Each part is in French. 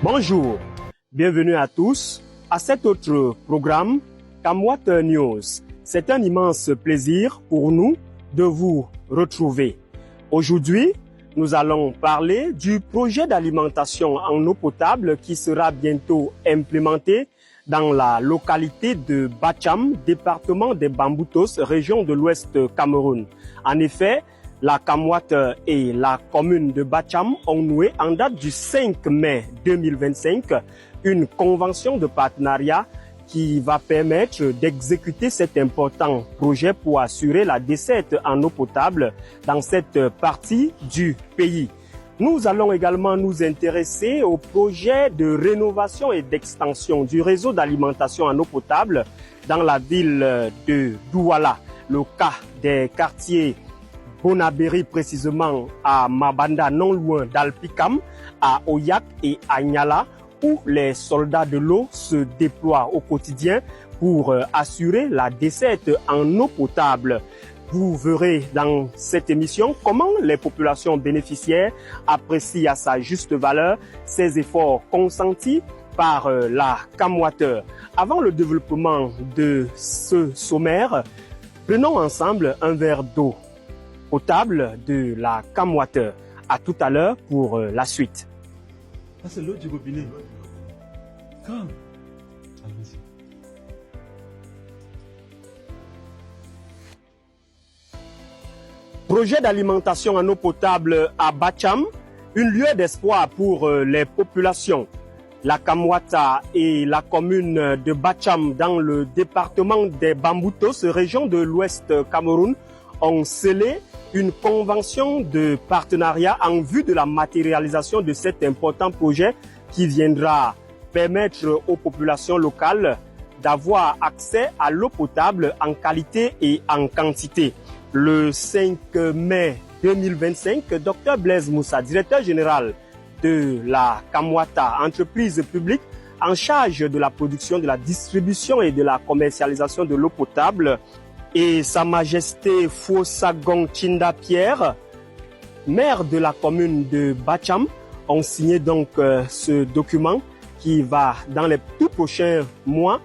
Bonjour, bienvenue à tous à cet autre programme Kamwata News. C'est un immense plaisir pour nous de vous retrouver. Aujourd'hui, nous allons parler du projet d'alimentation en eau potable qui sera bientôt implémenté dans la localité de Bacham, département des Bamboutos, région de l'Ouest Cameroun. En effet, la Kamwata et la commune de Bacham ont noué en date du 5 mai 2025 une convention de partenariat qui va permettre d'exécuter cet important projet pour assurer la desserte en eau potable dans cette partie du pays. Nous allons également nous intéresser au projet de rénovation et d'extension du réseau d'alimentation en eau potable dans la ville de Douala. Le cas des quartiers Bonaberi précisément à Mabanda, non loin d'Alpikam, à Oyak et à Nyala, où les soldats de l'eau se déploient au quotidien pour assurer la desserte en eau potable. Vous verrez dans cette émission comment les populations bénéficiaires apprécient à sa juste valeur ces efforts consentis par la Kamwata. Avant le développement de ce sommaire, prenons ensemble un verre d'eau potable de la Kamwata. À tout à l'heure pour la suite. Ah, c'est l'eau du robinet. Quand? Allons-y. Projet d'alimentation en eau potable à Bacham, une lueur d'espoir pour les populations. La Kamwata et la commune de Bacham dans le département des Bamboutos, région de l'Ouest Cameroun, ont scellé une convention de partenariat en vue de la matérialisation de cet important projet qui viendra permettre aux populations locales d'avoir accès à l'eau potable en qualité et en quantité. Le 5 mai 2025, Dr Blaise Moussa, directeur général de la Kamwata, entreprise publique en charge de la production, de la distribution et de la commercialisation de l'eau potable, et Sa Majesté Fossagon Chinda Pierre, maire de la commune de Bacham, ont signé donc ce document qui va, dans les tout prochains mois,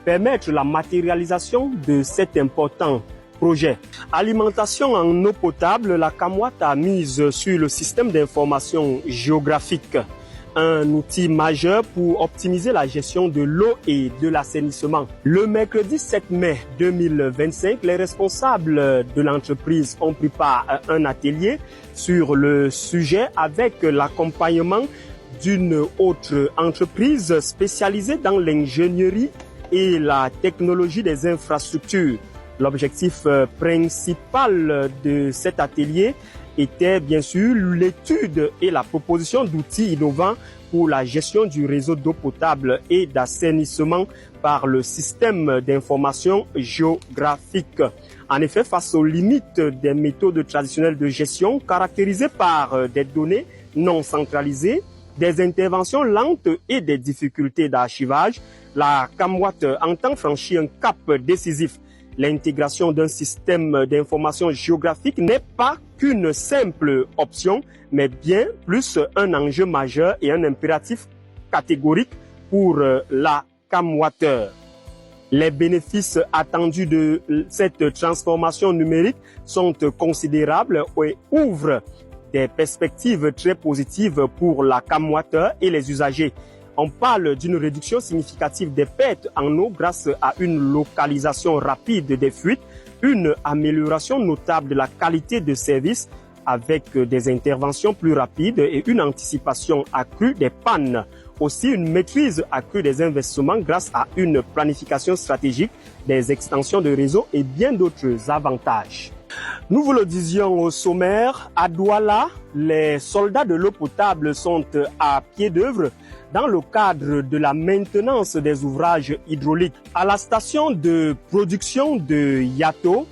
permettre la matérialisation de cet important projet. Alimentation en eau potable, la Kamwata a mise sur le système d'information géographique, un outil majeur pour optimiser la gestion de l'eau et de l'assainissement. Le mercredi 7 mai 2025, les responsables de l'entreprise ont pris part à un atelier sur le sujet avec l'accompagnement d'une autre entreprise spécialisée dans l'ingénierie et la technologie des infrastructures. L'objectif principal de cet atelier était bien sûr l'étude et la proposition d'outils innovants pour la gestion du réseau d'eau potable et d'assainissement par le système d'information géographique. En effet, face aux limites des méthodes traditionnelles de gestion caractérisées par des données non centralisées, des interventions lentes et des difficultés d'archivage, la Kamwata entend franchir un cap décisif. L'intégration d'un système d'information géographique n'est pas qu'une simple option, mais bien plus un enjeu majeur et un impératif catégorique pour la Kamwata. Les bénéfices attendus de cette transformation numérique sont considérables et ouvrent des perspectives très positives pour la Kamwata et les usagers. On parle d'une réduction significative des pertes en eau grâce à une localisation rapide des fuites, une amélioration notable de la qualité de service avec des interventions plus rapides et une anticipation accrue des pannes. Aussi une maîtrise accrue des investissements grâce à une planification stratégique des extensions de réseau et bien d'autres avantages. Nous vous le disions au sommaire, à Douala, les soldats de l'eau potable sont à pied d'œuvre dans le cadre de la maintenance des ouvrages hydrauliques. À la station de production de Yato,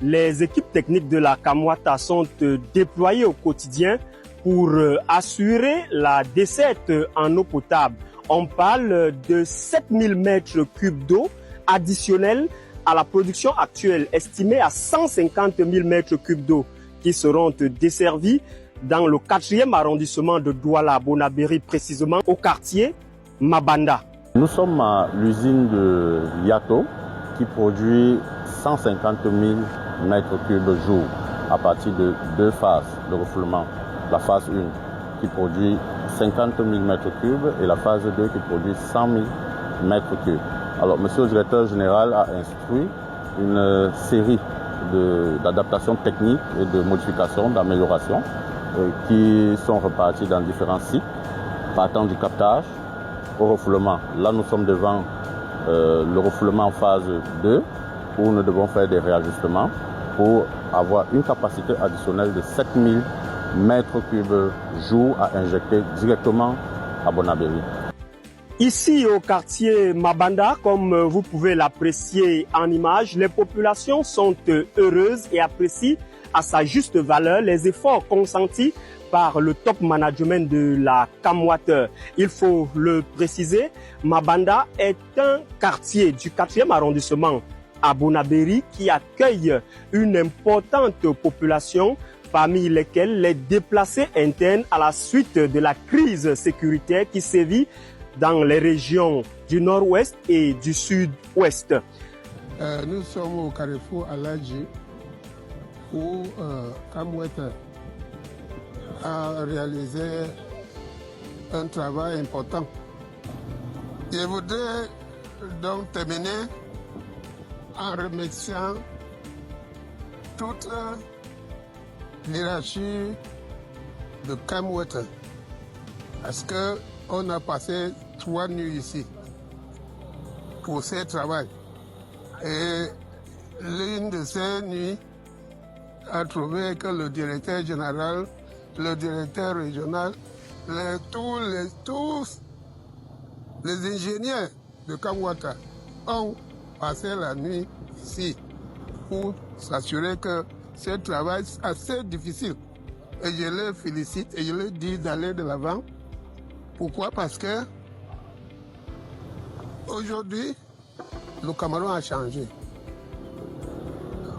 les équipes techniques de la Kamwata sont déployées au quotidien pour assurer la desserte en eau potable. On parle de 7000 mètres cubes d'eau additionnels à la production actuelle estimée à 150 000 mètres cubes d'eau qui seront desservis dans le 4e arrondissement de Douala, Bonabéry, précisément au quartier Mabanda. Nous sommes à l'usine de Yato qui produit 150 000 mètres cubes jour à partir de 2 phases de refoulement. La phase 1 qui produit 50 000 mètres cubes et la phase 2 qui produit 100 000 mètres cubes. Alors, monsieur le directeur général a instruit une série d'adaptations techniques et de modifications, d'améliorations qui sont reparties dans différents sites, partant du captage au refoulement. Là, nous sommes devant le refoulement en phase 2 où nous devons faire des réajustements pour avoir une capacité additionnelle de 7000 mètres cubes jour à injecter directement à Bonabéry. Ici au quartier Mabanda, comme vous pouvez l'apprécier en image, les populations sont heureuses et apprécient à sa juste valeur les efforts consentis par le top management de la CAM-Water. Il faut le préciser, Mabanda est un quartier du 4e arrondissement à Bonabéry qui accueille une importante population, parmi lesquelles les déplacés internes à la suite de la crise sécuritaire qui sévit dans les régions du nord-ouest et du sud-ouest. Nous sommes au carrefour Aladji où CAM-Water a réalisé un travail important. Je voudrais donc terminer en remerciant toute l'hierarchie de CAM-Water parce qu'on a passé 3 nuits ici pour ce travail. Et l'une de ces nuits a trouvé que le directeur général, le directeur régional, tous les ingénieurs de CAM-Water ont passé la nuit ici pour s'assurer que ce travail est assez difficile. Et je les félicite et je leur dis d'aller de l'avant. Pourquoi? Parce que aujourd'hui, le Cameroun a changé.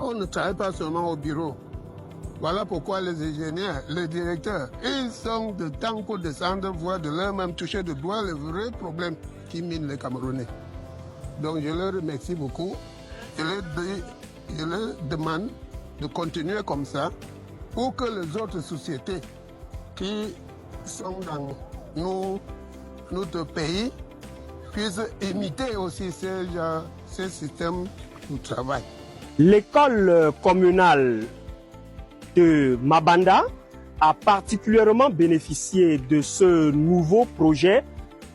On ne travaille pas seulement au bureau. Voilà pourquoi les ingénieurs, les directeurs, ils sont de temps pour descendre, voire de leur-même toucher de doigt les vrais problèmes qui minent les Camerounais. Donc je leur remercie beaucoup. Je leur demande de continuer comme ça pour que les autres sociétés qui sont dans notre pays puissent imiter aussi ces systèmes de travail. L'école communale de Mabanda a particulièrement bénéficié de ce nouveau projet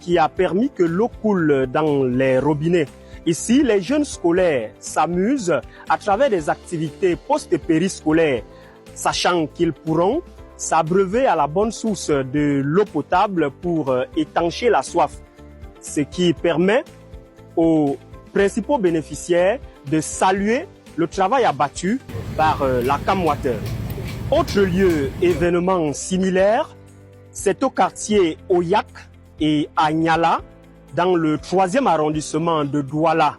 qui a permis que l'eau coule dans les robinets. Ici, les jeunes scolaires s'amusent à travers des activités post-périscolaires, sachant qu'ils pourront s'abreuver à la bonne source de l'eau potable pour étancher la soif, ce qui permet aux principaux bénéficiaires de saluer le travail abattu par la CAM-Water. Autre lieu événement similaire, c'est au quartier Oyak et à Niala, dans le 3e arrondissement de Douala.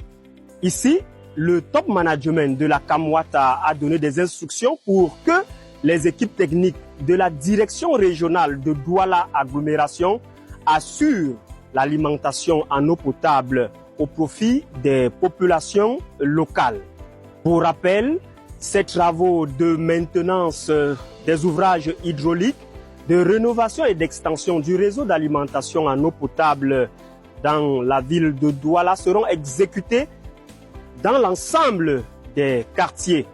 Ici, le top management de la CAM-Water a donné des instructions pour que les équipes techniques de la direction régionale de Douala Agglomération assurent l'alimentation en eau potable au profit des populations locales. Pour rappel, ces travaux de maintenance des ouvrages hydrauliques, de rénovation et d'extension du réseau d'alimentation en eau potable dans la ville de Douala seront exécutés dans l'ensemble des quartiers.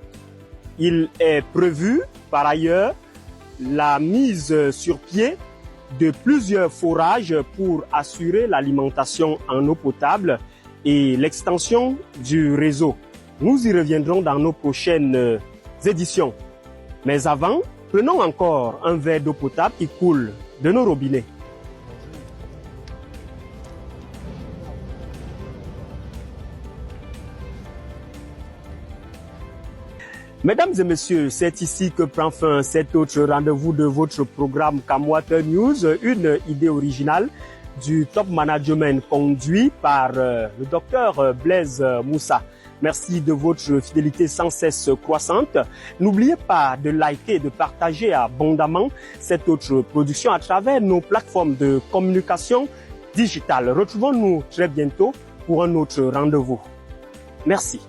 Il est prévu par ailleurs la mise sur pied de plusieurs forages pour assurer l'alimentation en eau potable et l'extension du réseau. Nous y reviendrons dans nos prochaines éditions. Mais avant, prenons encore un verre d'eau potable qui coule de nos robinets. Mesdames et messieurs, c'est ici que prend fin cet autre rendez-vous de votre programme CAM-Water News, une idée originale du top management conduit par le docteur Blaise Moussa. Merci de votre fidélité sans cesse croissante. N'oubliez pas de liker et de partager abondamment cette autre production à travers nos plateformes de communication digitale. Retrouvons-nous très bientôt pour un autre rendez-vous. Merci.